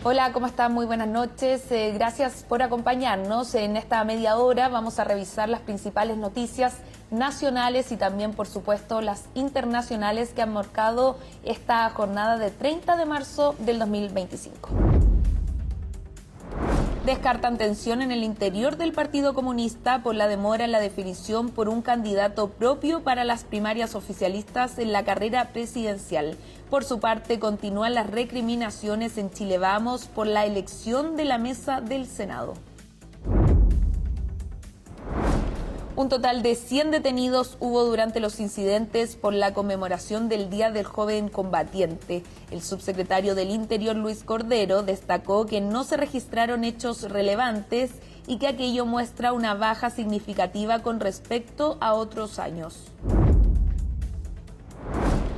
Hola, ¿cómo están? Muy buenas noches. Gracias por acompañarnos. En esta media hora vamos a revisar las principales noticias nacionales y también, por supuesto, las internacionales que han marcado esta jornada de 30 de marzo del 2025. Descartan tensión en el interior del Partido Comunista por la demora en la definición por un candidato propio para las primarias oficialistas en la carrera presidencial. Por su parte, continúan las recriminaciones en Chile Vamos por la elección de la mesa del Senado. Un total de 100 detenidos hubo durante los incidentes por la conmemoración del Día del Joven Combatiente. El subsecretario del Interior, Luis Cordero, destacó que no se registraron hechos relevantes y que aquello muestra una baja significativa con respecto a otros años.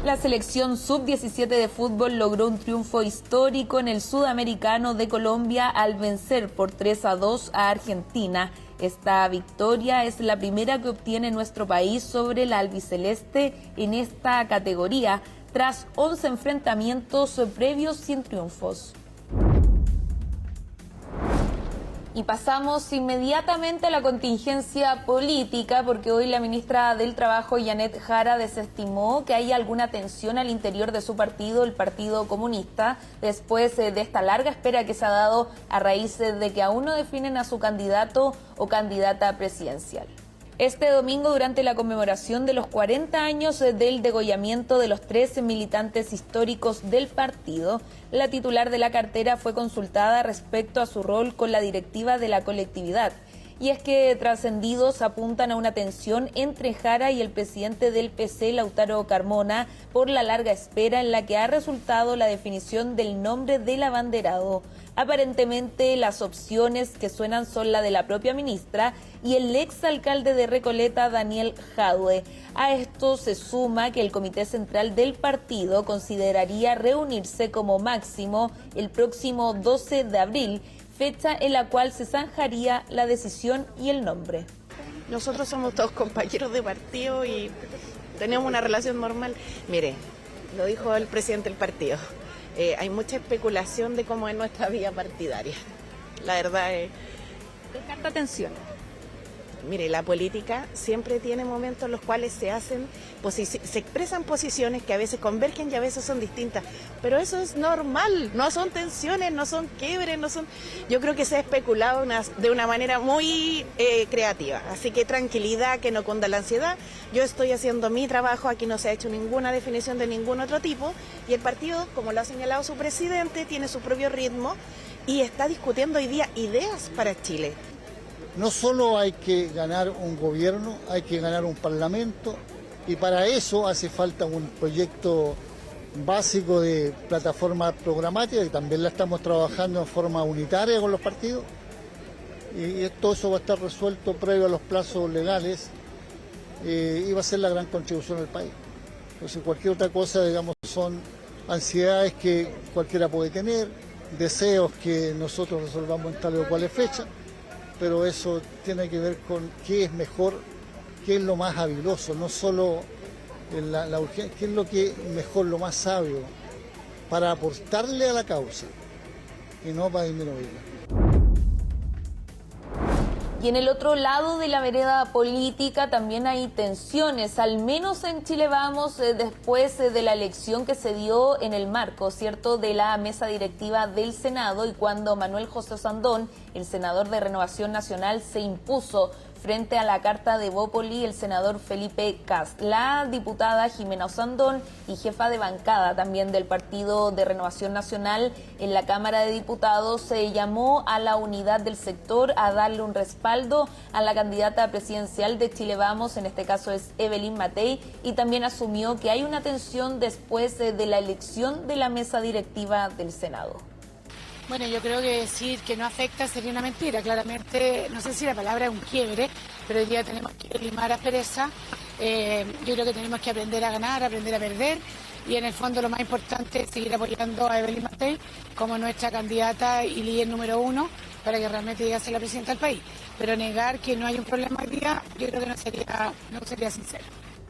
La selección sub-17 de fútbol logró un triunfo histórico en el Sudamericano de Colombia al vencer por 3-2 a Argentina. Esta victoria es la primera que obtiene nuestro país sobre la albiceleste en esta categoría, tras 11 enfrentamientos previos sin triunfos. Y pasamos inmediatamente a la contingencia política, porque hoy la ministra del Trabajo, Yanet Jara, desestimó que haya alguna tensión al interior de su partido, el Partido Comunista, después de esta larga espera que se ha dado a raíz de que aún no definen a su candidato o candidata presidencial. Este domingo, durante la conmemoración de los 40 años del degollamiento de los 13 militantes históricos del partido, la titular de la cartera fue consultada respecto a su rol con la directiva de la colectividad. Y es que trascendidos apuntan a una tensión entre Jara y el presidente del PC, Lautaro Carmona, por la larga espera en la que ha resultado la definición del nombre del abanderado. Aparentemente las opciones que suenan son la de la propia ministra y el exalcalde de Recoleta, Daniel Jadue. A esto se suma que el Comité Central del partido consideraría reunirse como máximo el próximo 12 de abril, fecha en la cual se zanjaría la decisión y el nombre. Nosotros somos todos compañeros de partido y tenemos una relación normal. Mire, lo dijo el presidente del partido, hay mucha especulación de cómo es nuestra vía partidaria. La verdad es... Descarta tensión. Mire, la política siempre tiene momentos en los cuales se expresan posiciones que a veces convergen y a veces son distintas, pero eso es normal, no son tensiones, no son quiebres, no son... Yo creo que se ha especulado de una manera muy creativa, así que tranquilidad, que no cunda la ansiedad. Yo estoy haciendo mi trabajo, aquí no se ha hecho ninguna definición de ningún otro tipo, y el partido, como lo ha señalado su presidente, tiene su propio ritmo y está discutiendo hoy día ideas para Chile. No solo hay que ganar un gobierno, hay que ganar un parlamento, y para eso hace falta un proyecto básico de plataforma programática, que también la estamos trabajando en forma unitaria con los partidos, y todo eso va a estar resuelto previo a los plazos legales, y va a ser la gran contribución al país. Entonces cualquier otra cosa, digamos, son ansiedades que cualquiera puede tener, deseos que nosotros resolvamos en tal o cual fecha, pero eso tiene que ver con qué es mejor, qué es lo más habiloso, no solo la urgencia, qué es lo que mejor, lo más sabio, para aportarle a la causa y no para disminuirla. Y en el otro lado de la vereda política también hay tensiones, al menos en Chile Vamos, después de la elección que se dio en el marco, ¿cierto?, de la mesa directiva del Senado, y cuando Manuel José Osandón, el senador de Renovación Nacional, se impuso frente a la carta de Bópoli, el senador Felipe Kast. La diputada Jimena Osandón y jefa de bancada también del Partido de Renovación Nacional en la Cámara de Diputados se llamó a la unidad del sector a darle un respaldo a la candidata presidencial de Chile Vamos, en este caso es Evelyn Matei, y también asumió que hay una tensión después de la elección de la mesa directiva del Senado. Bueno, yo creo que decir que no afecta sería una mentira. Claramente, no sé si la palabra es un quiebre, pero hoy día tenemos que limar aspereza. Yo creo que tenemos que aprender a ganar, aprender a perder, y en el fondo lo más importante es seguir apoyando a Evelyn Matei como nuestra candidata y líder número 1 para que realmente llegue a ser la presidenta del país. Pero negar que no hay un problema hoy día, yo creo que no sería sincero.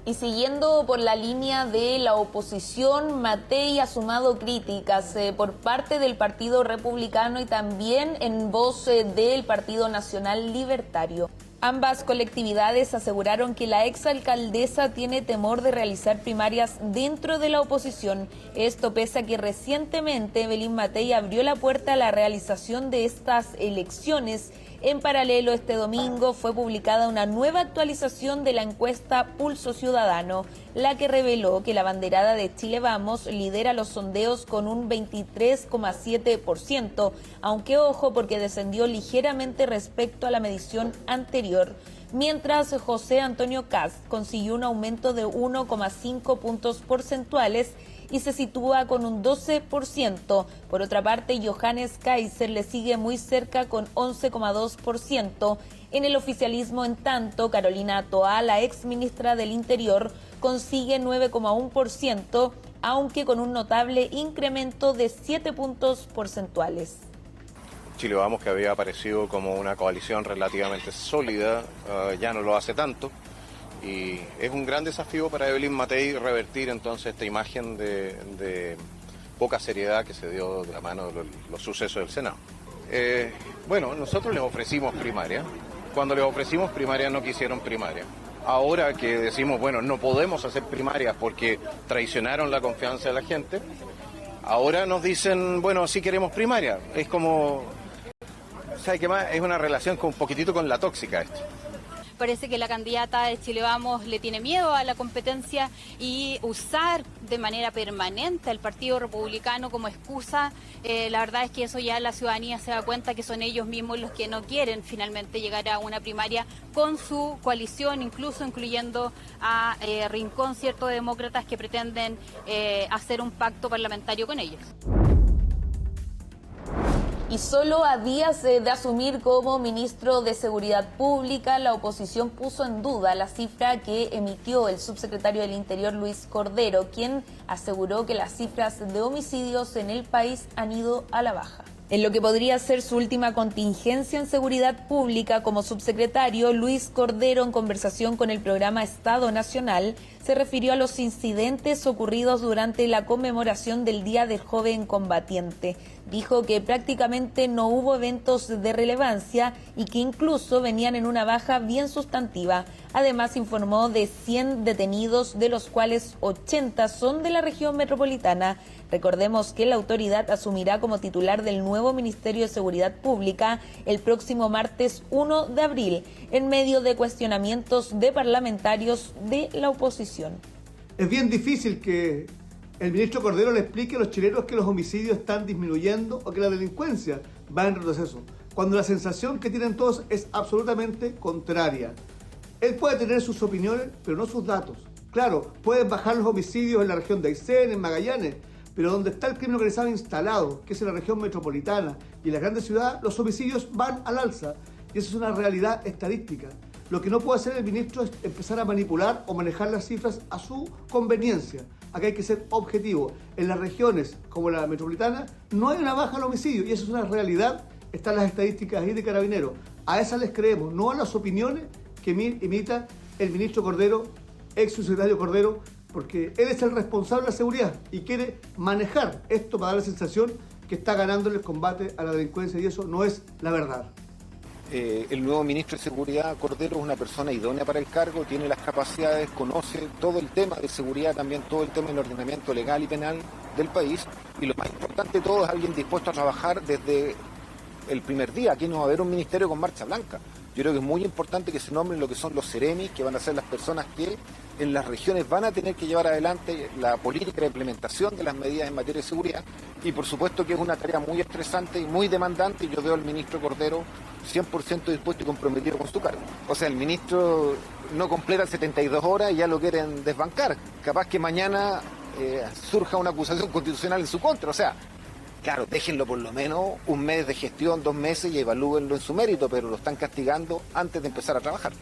Y siguiendo por la línea de la oposición, Matei ha sumado críticas por parte del Partido Republicano y también en voz del Partido Nacional Libertario. Ambas colectividades aseguraron que la exalcaldesa tiene temor de realizar primarias dentro de la oposición. Esto pese a que recientemente Evelyn Matei abrió la puerta a la realización de estas elecciones. En paralelo, este domingo fue publicada una nueva actualización de la encuesta Pulso Ciudadano, la que reveló que la banderada de Chile Vamos lidera los sondeos con un 23,7%, aunque ojo porque descendió ligeramente respecto a la medición anterior, mientras José Antonio Kast consiguió un aumento de 1,5 puntos porcentuales y se sitúa con un 12%. Por otra parte, Johannes Kaiser le sigue muy cerca con 11,2%. En el oficialismo, en tanto, Carolina Toá, la ex ministra del Interior, consigue 9,1%, aunque con un notable incremento de 7 puntos porcentuales. Chile Vamos, que había aparecido como una coalición relativamente sólida, ya no lo hace tanto. Y es un gran desafío para Evelyn Matei revertir entonces esta imagen de poca seriedad que se dio de la mano de los sucesos del Senado. Bueno, nosotros les ofrecimos primaria. Cuando les ofrecimos primaria no quisieron primaria. Ahora que decimos, bueno, no podemos hacer primarias porque traicionaron la confianza de la gente, ahora nos dicen, bueno, sí queremos primaria. Es como, ¿sabe qué más? Es una relación con un poquitito con la tóxica esto. Parece que la candidata de Chile Vamos le tiene miedo a la competencia y usar de manera permanente al Partido Republicano como excusa. La verdad es que eso ya la ciudadanía se da cuenta que son ellos mismos los que no quieren finalmente llegar a una primaria con su coalición, incluso incluyendo a Rincón, ciertos demócratas que pretenden hacer un pacto parlamentario con ellos. Y solo a días de asumir como ministro de Seguridad Pública, la oposición puso en duda la cifra que emitió el subsecretario del Interior, Luis Cordero, quien aseguró que las cifras de homicidios en el país han ido a la baja. En lo que podría ser su última contingencia en seguridad pública como subsecretario, Luis Cordero, en conversación con el programa Estado Nacional, se refirió a los incidentes ocurridos durante la conmemoración del Día del Joven Combatiente. Dijo que prácticamente no hubo eventos de relevancia y que incluso venían en una baja bien sustantiva. Además, informó de 100 detenidos, de los cuales 80 son de la región metropolitana. Recordemos que la autoridad asumirá como titular del nuevo Ministerio de Seguridad Pública el próximo martes 1 de abril, en medio de cuestionamientos de parlamentarios de la oposición. Es bien difícil que el ministro Cordero le explique a los chilenos que los homicidios están disminuyendo o que la delincuencia va en retroceso, cuando la sensación que tienen todos es absolutamente contraria. Él puede tener sus opiniones, pero no sus datos. Claro, pueden bajar los homicidios en la región de Aysén, en Magallanes, pero donde está el crimen organizado instalado, que es en la región metropolitana y en las grandes ciudades, los homicidios van al alza. Y eso es una realidad estadística. Lo que no puede hacer el ministro es empezar a manipular o manejar las cifras a su conveniencia. Acá hay que ser objetivo. En las regiones como la metropolitana no hay una baja al homicidio y eso es una realidad. Están las estadísticas ahí de Carabineros. A esas les creemos, no a las opiniones que imita el ministro Cordero, ex subsecretario Cordero, porque él es el responsable de la seguridad y quiere manejar esto para dar la sensación que está ganando el combate a la delincuencia y eso no es la verdad. El nuevo ministro de Seguridad, Cordero, es una persona idónea para el cargo, tiene las capacidades, conoce todo el tema de seguridad, también todo el tema del ordenamiento legal y penal del país, y lo más importante de todo es alguien dispuesto a trabajar desde el primer día. Aquí no va a haber un ministerio con marcha blanca. Yo creo que es muy importante que se nombren lo que son los seremis, que van a ser las personas que en las regiones van a tener que llevar adelante la política de implementación de las medidas en materia de seguridad, y por supuesto que es una tarea muy estresante y muy demandante, y yo veo al ministro Cordero 100% dispuesto y comprometido con su cargo. O sea, el ministro no completa 72 horas y ya lo quieren desbancar. Capaz que mañana surja una acusación constitucional en su contra. O sea, claro, déjenlo por lo menos un mes de gestión, 2 meses y evalúenlo en su mérito, pero lo están castigando antes de empezar a trabajar.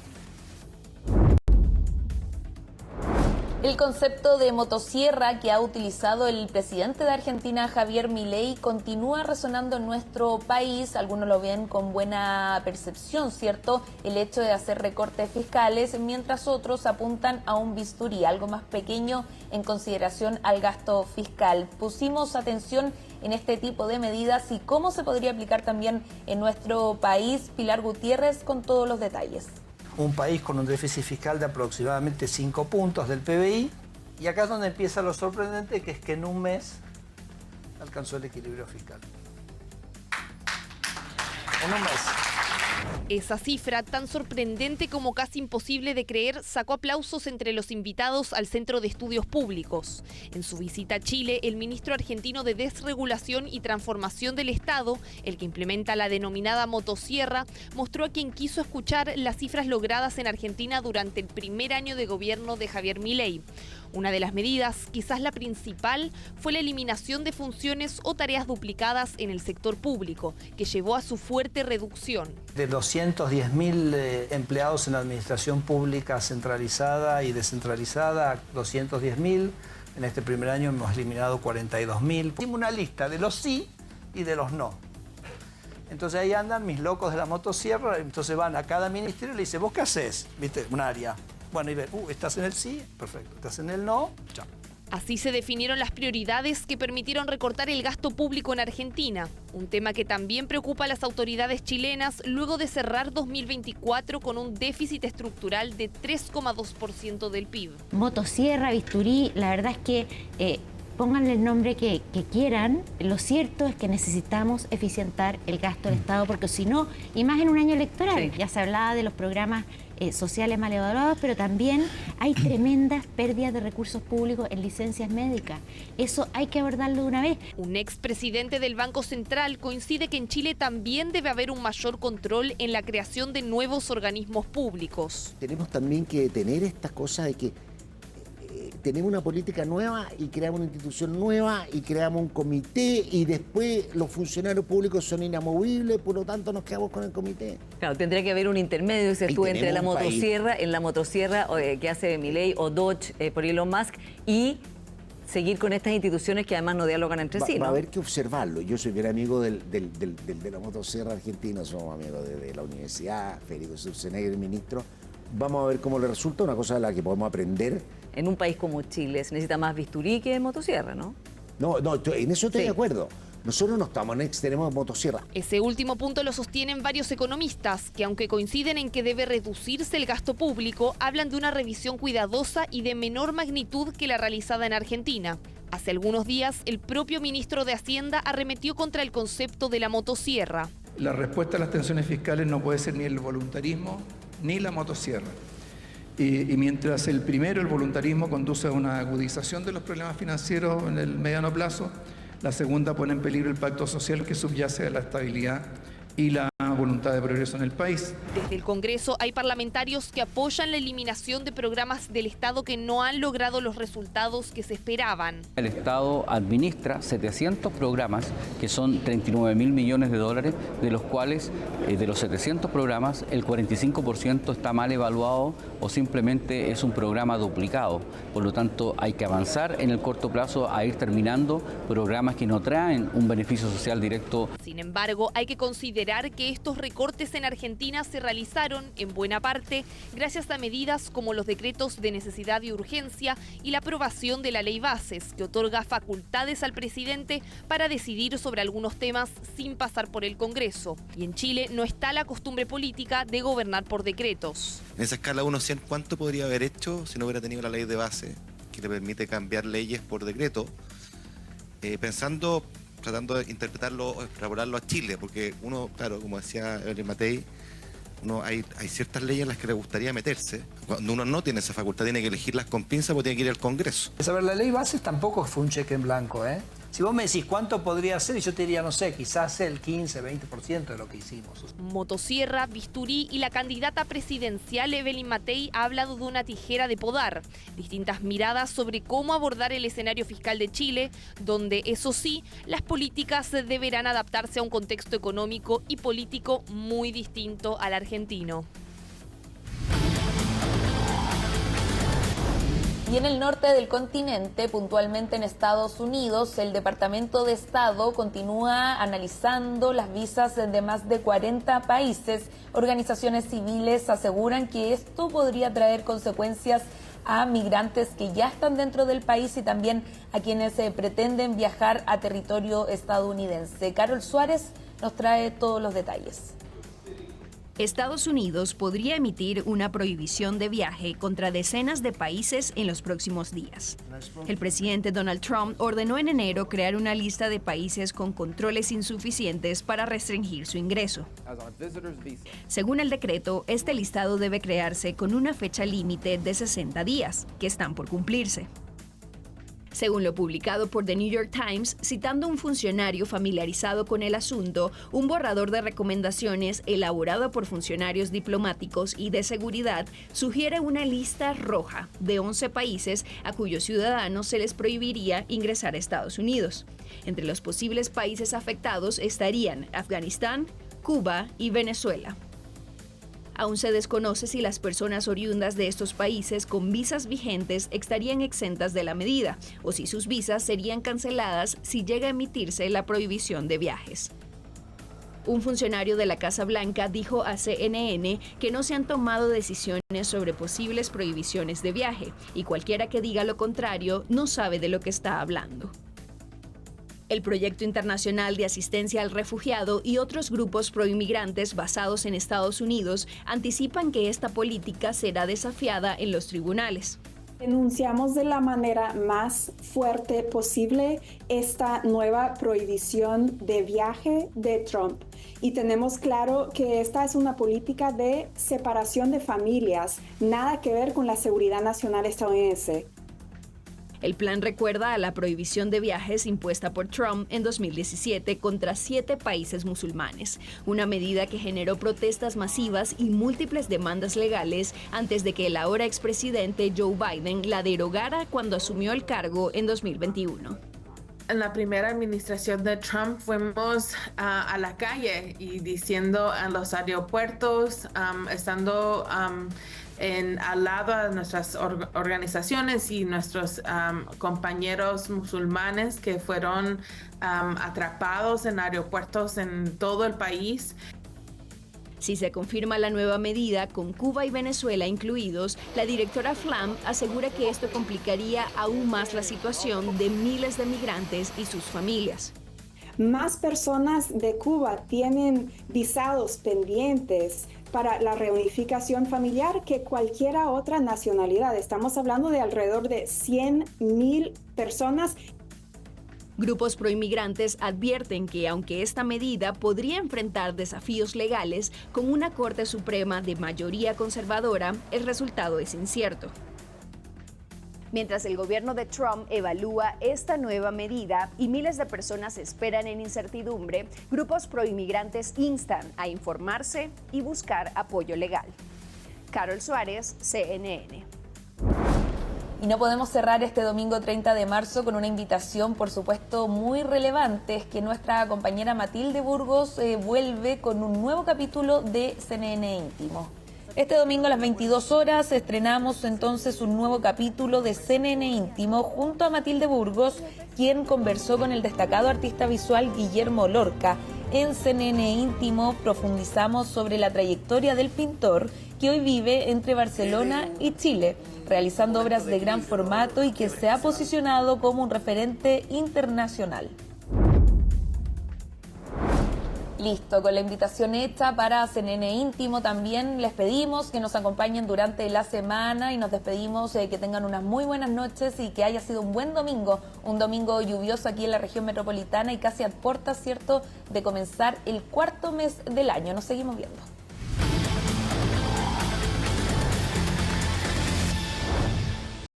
El concepto de motosierra que ha utilizado el presidente de Argentina, Javier Milei, continúa resonando en nuestro país. Algunos lo ven con buena percepción, ¿cierto? El hecho de hacer recortes fiscales, mientras otros apuntan a un bisturí, algo más pequeño en consideración al gasto fiscal. Pusimos atención en este tipo de medidas y cómo se podría aplicar también en nuestro país. Pilar Gutiérrez con todos los detalles. Un país con un déficit fiscal de aproximadamente 5 puntos del PBI. Y acá es donde empieza lo sorprendente, que es que en un mes alcanzó el equilibrio fiscal. En un mes. Esa cifra, tan sorprendente como casi imposible de creer, sacó aplausos entre los invitados al Centro de Estudios Públicos. En su visita a Chile, el ministro argentino de Desregulación y Transformación del Estado, el que implementa la denominada motosierra, mostró a quien quiso escuchar las cifras logradas en Argentina durante el primer año de gobierno de Javier Milei. Una de las medidas, quizás la principal, fue la eliminación de funciones o tareas duplicadas en el sector público, que llevó a su fuerte reducción. De los 210.000 empleados en la administración pública centralizada y descentralizada, 210.000. En este primer año hemos eliminado 42.000. Hicimos una lista de los sí y de los no. Entonces ahí andan mis locos de la motosierra, entonces van a cada ministerio y le dicen, ¿vos qué haces? ¿Viste? Un área. Bueno, y ven, ¿estás en el sí? Perfecto. ¿Estás en el no? Chao. Así se definieron las prioridades que permitieron recortar el gasto público en Argentina, un tema que también preocupa a las autoridades chilenas luego de cerrar 2024 con un déficit estructural de 3,2% del PIB. Motosierra, bisturí, la verdad es que pónganle el nombre que quieran. Lo cierto es que necesitamos eficientar el gasto del Estado, porque si no, y más en un año electoral, sí. Ya se hablaba de los programas sociales mal evaluados, pero también hay tremendas pérdidas de recursos públicos en licencias médicas. Eso hay que abordarlo de una vez. Un expresidente del Banco Central coincide que en Chile también debe haber un mayor control en la creación de nuevos organismos públicos. Tenemos también que tener estas cosas de que tenemos una política nueva y creamos una institución nueva y creamos un comité y después los funcionarios públicos son inamovibles, por lo tanto nos quedamos con el comité. Claro, tendría que haber un intermedio, dices tú, entre la motosierra, que hace Milei o Dodge por Elon Musk y seguir con estas instituciones que además no dialogan entre sí, ¿no? Va a haber que observarlo. Yo soy bien amigo de la motosierra argentina, somos amigos de la universidad, Federico Sturzenegger, el ministro. Vamos a ver cómo le resulta, una cosa de la que podemos aprender. En un país como Chile se necesita más bisturí que motosierra, ¿no? No, en eso estoy de acuerdo. Nosotros no estamos en extremo de motosierra. Ese último punto lo sostienen varios economistas, que aunque coinciden en que debe reducirse el gasto público, hablan de una revisión cuidadosa y de menor magnitud que la realizada en Argentina. Hace algunos días, el propio ministro de Hacienda arremetió contra el concepto de la motosierra. La respuesta a las tensiones fiscales no puede ser ni el voluntarismo ni la motosierra. Y mientras el voluntarismo, conduce a una agudización de los problemas financieros en el mediano plazo, la segunda pone en peligro el pacto social que subyace a la estabilidad y la voluntad de progreso en el país. Desde el Congreso hay parlamentarios que apoyan la eliminación de programas del Estado que no han logrado los resultados que se esperaban. El Estado administra 700 programas que son 39.000 millones de dólares, de los cuales de los 700 programas el 45% está mal evaluado o simplemente es un programa duplicado. Por lo tanto, hay que avanzar en el corto plazo a ir terminando programas que no traen un beneficio social directo. Sin embargo, hay que considerar que estos recortes en Argentina se realizaron, en buena parte, gracias a medidas como los decretos de necesidad y urgencia y la aprobación de la Ley Bases, que otorga facultades al presidente para decidir sobre algunos temas sin pasar por el Congreso. Y en Chile no está la costumbre política de gobernar por decretos. En esa escala 1-100, ¿cuánto podría haber hecho si no hubiera tenido la Ley de Base, que le permite cambiar leyes por decreto? Tratando de interpretarlo, extrapolarlo a Chile, porque uno, claro, como decía Evelyn Matei, hay ciertas leyes en las que le gustaría meterse. Cuando uno no tiene esa facultad, tiene que elegirlas con pinza porque tiene que ir al Congreso. A ver, la ley Bases tampoco fue un cheque en blanco, ¿eh? Si vos me decís cuánto podría ser, yo te diría, no sé, quizás el 15-20% de lo que hicimos. Motosierra, bisturí y la candidata presidencial Evelyn Matei ha hablado de una tijera de podar. Distintas miradas sobre cómo abordar el escenario fiscal de Chile, donde, eso sí, las políticas deberán adaptarse a un contexto económico y político muy distinto al argentino. Y en el norte del continente, puntualmente en Estados Unidos, el Departamento de Estado continúa analizando las visas de más de 40 países. Organizaciones civiles aseguran que esto podría traer consecuencias a migrantes que ya están dentro del país y también a quienes pretenden viajar a territorio estadounidense. Carol Suárez nos trae todos los detalles. Estados Unidos podría emitir una prohibición de viaje contra decenas de países en los próximos días. El presidente Donald Trump ordenó en enero crear una lista de países con controles insuficientes para restringir su ingreso. Según el decreto, este listado debe crearse con una fecha límite de 60 días, que están por cumplirse. Según lo publicado por The New York Times, citando a un funcionario familiarizado con el asunto, un borrador de recomendaciones elaborado por funcionarios diplomáticos y de seguridad sugiere una lista roja de 11 países a cuyos ciudadanos se les prohibiría ingresar a Estados Unidos. Entre los posibles países afectados estarían Afganistán, Cuba y Venezuela. Aún se desconoce si las personas oriundas de estos países con visas vigentes estarían exentas de la medida o si sus visas serían canceladas si llega a emitirse la prohibición de viajes. Un funcionario de la Casa Blanca dijo a CNN que no se han tomado decisiones sobre posibles prohibiciones de viaje y cualquiera que diga lo contrario no sabe de lo que está hablando. El Proyecto Internacional de Asistencia al Refugiado y otros grupos proinmigrantes basados en Estados Unidos anticipan que esta política será desafiada en los tribunales. Denunciamos de la manera más fuerte posible esta nueva prohibición de viaje de Trump. Y tenemos claro que esta es una política de separación de familias, nada que ver con la seguridad nacional estadounidense. El plan recuerda a la prohibición de viajes impuesta por Trump en 2017 contra 7 países musulmanes, una medida que generó protestas masivas y múltiples demandas legales antes de que el ahora expresidente Joe Biden la derogara cuando asumió el cargo en 2021. En la primera administración de Trump fuimos a la calle y diciendo en los aeropuertos, estando al lado de nuestras organizaciones y nuestros compañeros musulmanes que fueron atrapados en aeropuertos en todo el país. Si se confirma la nueva medida, con Cuba y Venezuela incluidos, la directora Flam asegura que esto complicaría aún más la situación de miles de migrantes y sus familias. Más personas de Cuba tienen visados pendientes para la reunificación familiar que cualquier otra nacionalidad. Estamos hablando de alrededor de 100,000 personas. Grupos proinmigrantes advierten que, aunque esta medida podría enfrentar desafíos legales, con una Corte Suprema de mayoría conservadora, el resultado es incierto. Mientras el gobierno de Trump evalúa esta nueva medida y miles de personas esperan en incertidumbre, grupos proinmigrantes instan a informarse y buscar apoyo legal. Carol Suárez, CNN. Y no podemos cerrar este domingo 30 de marzo con una invitación, por supuesto, muy relevante. Es que nuestra compañera Matilde Burgos vuelve con un nuevo capítulo de CNN Íntimo. Este domingo a las 22 horas estrenamos entonces un nuevo capítulo de CNN Íntimo junto a Matilde Burgos, quien conversó con el destacado artista visual Guillermo Lorca. En CNN Íntimo profundizamos sobre la trayectoria del pintor que hoy vive entre Barcelona y Chile, realizando obras de gran formato y que se ha posicionado como un referente internacional. Listo, con la invitación hecha para CNN Íntimo también les pedimos que nos acompañen durante la semana y nos despedimos, que tengan unas muy buenas noches y que haya sido un buen domingo, un domingo lluvioso aquí en la región metropolitana y casi a puertas, ¿cierto?, de comenzar el cuarto mes del año. Nos seguimos viendo.